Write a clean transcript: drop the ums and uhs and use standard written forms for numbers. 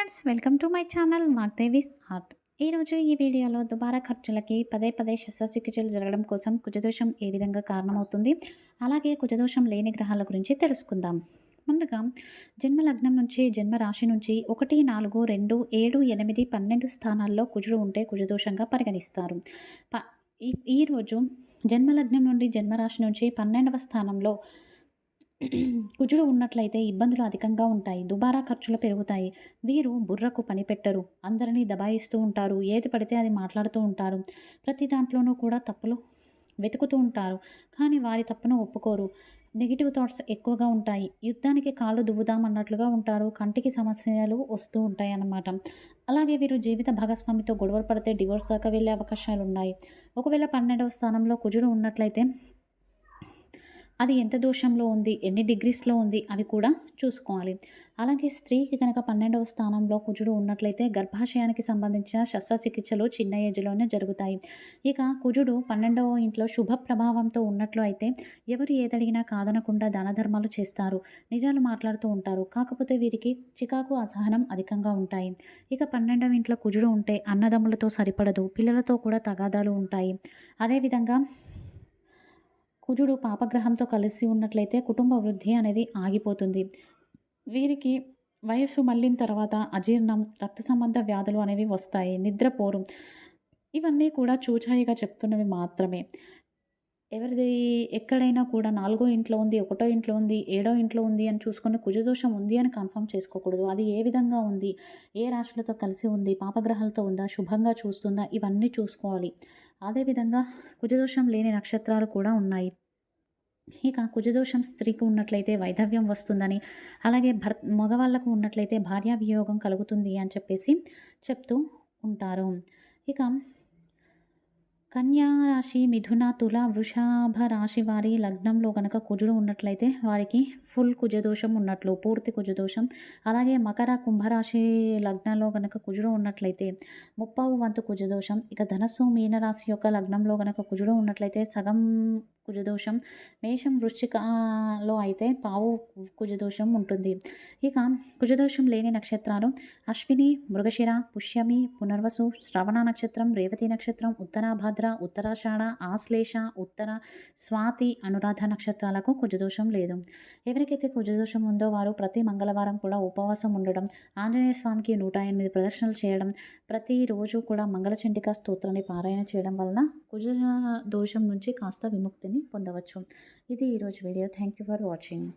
Friends, welcome to my channel Vagdevi's art. ఈరోజు ఈ వీడియోలో దుబారా ఖర్చులకి పదే పదే శస్త్రచికిత్సలు జరగడం కోసం కుజదోషం ఏ విధంగా కారణమవుతుంది, అలాగే కుజదోషం లేని గ్రహాల గురించి తెలుసుకుందాం. ముందుగా జన్మ లగ్నం నుంచి జన్మ రాశి నుంచి 1, 4, 2, 7, 8, 12 స్థానాల్లో కుజుడు ఉంటే కుజదోషంగా పరిగణిస్తారు. ఈరోజు జన్మలగ్నం నుండి జన్మరాశి నుంచి 12వ స్థానంలో కుజుడు ఉన్నట్లయితే ఇబ్బందులు అధికంగా ఉంటాయి. దుబారా ఖర్చులు పెరుగుతాయి. వీరు బుర్రకు పని పెట్టరు. అందరినీ దబాయిస్తూ ఉంటారు. ఏది పడితే అది మాట్లాడుతూ ఉంటారు. ప్రతి దాంట్లోనూ కూడా తప్పులు వెతుకుతూ ఉంటారు. కానీ వారి తప్పును ఒప్పుకోరు. నెగిటివ్ థాట్స్ ఎక్కువగా ఉంటాయి. యుద్ధానికి కాళ్ళు దువ్వుదామన్నట్లుగా ఉంటారు. కంటికి సమస్యలు వస్తూ ఉంటాయి అన్నమాట. అలాగే వీరు జీవిత భాగస్వామితో గొడవలు పడితే డివోర్స్ దాకా వెళ్ళే అవకాశాలు ఉన్నాయి. ఒకవేళ 12వ స్థానంలో కుజుడు ఉన్నట్లయితే అది ఎంత దోషంలో ఉంది, ఎన్ని డిగ్రీస్లో ఉంది అవి కూడా చూసుకోవాలి. అలాగే స్త్రీకి కనుక 12వ స్థానంలో కుజుడు ఉన్నట్లయితే గర్భాశయానికి సంబంధించిన శస్త్రచికిత్సలు చిన్న ఏజ్లోనే జరుగుతాయి. ఇక కుజుడు 12వ ఇంట్లో శుభ ప్రభావంతో ఉన్నట్లు అయితే ఎవరు ఏదడిగినా కాదనకుండా దాన ధర్మాలు చేస్తారు. నిజాలు మాట్లాడుతూ ఉంటారు. కాకపోతే వీరికి చికాకు, అసహనం అధికంగా ఉంటాయి. ఇక 12వ ఇంట్లో కుజుడు ఉంటే అన్నదమ్ములతో సరిపడదు. పిల్లలతో కూడా తగాదాలు ఉంటాయి. అదేవిధంగా కుజుడు పాపగ్రహంతో కలిసి ఉన్నట్లయితే కుటుంబ వృద్ధి అనేది ఆగిపోతుంది. వీరికి వయస్సు మళ్ళిన తర్వాత అజీర్ణం, రక్త సంబంధ వ్యాధులు అనేవి వస్తాయి. నిద్రపోరు. ఇవన్నీ కూడా చూచాయిగా చెప్తున్నవి మాత్రమే. ఎవరిది ఎక్కడైనా కూడా 4వ ఇంట్లో ఉంది, 1వ ఇంట్లో ఉంది, 7వ ఇంట్లో ఉంది అని చూసుకొని కుజదోషం ఉంది అని కన్ఫర్మ్ చేసుకోకూడదు. అది ఏ విధంగా ఉంది, ఏ రాశులతో కలిసి ఉంది, పాపగ్రహాలతో ఉందా, శుభంగా చూస్తుందా, ఇవన్నీ చూసుకోవాలి. అదేవిధంగా కుజదోషం లేని నక్షత్రాలు కూడా ఉన్నాయి. ఇక కుజదోషం స్త్రీకి ఉన్నట్లయితే వైధవ్యం వస్తుందని, అలాగే మగవాళ్ళకు ఉన్నట్లయితే భార్యా వియోగం కలుగుతుంది అని చెప్పేసి చెప్తూ ఉంటారు. ఇక కన్యా రాశి, మిథున, తుల, వృషభ రాశి వారి లగ్నంలో కనుక కుజుడు ఉన్నట్లయితే వారికి ఫుల్ కుజదోషం ఉన్నట్లు, పూర్తి కుజదోషం. అలాగే మకర, కుంభరాశి లగ్నంలో కనుక కుజుడు ఉన్నట్లయితే 30వ వంతు కుజదోషం. ఇక ధనస్సు, మీనరాశి యొక్క లగ్నంలో కనుక కుజుడు ఉన్నట్లయితే సగం కుజదోషం. మేషం, వృశ్చికలో అయితే పావు కుజదోషం ఉంటుంది. ఇక కుజదోషం లేని నక్షత్రాలు అశ్విని, మృగశిర, పుష్యమి, పునర్వసు, శ్రవణ నక్షత్రం, రేవతి నక్షత్రం, ఉత్తరాభాద్ర, ఉత్తరాషాఢ, ఆశ్లేష, ఉత్తర, స్వాతి, అనురాధ నక్షత్రాలకు కుజదోషం లేదు. ఎవరికైతే కుజదోషం ఉందో వారు ప్రతి మంగళవారం కూడా ఉపవాసం ఉండడం, ఆంజనేయ స్వామికి 108 ప్రదర్శనలు చేయడం, ప్రతిరోజు కూడా మంగళచండికా స్తోత్రాన్ని పారాయణ చేయడం వలన కుజ దోషం నుంచి కాస్త విముక్తిని పొందవచ్చు. ఇది ఈరోజు video. Thank you for watching.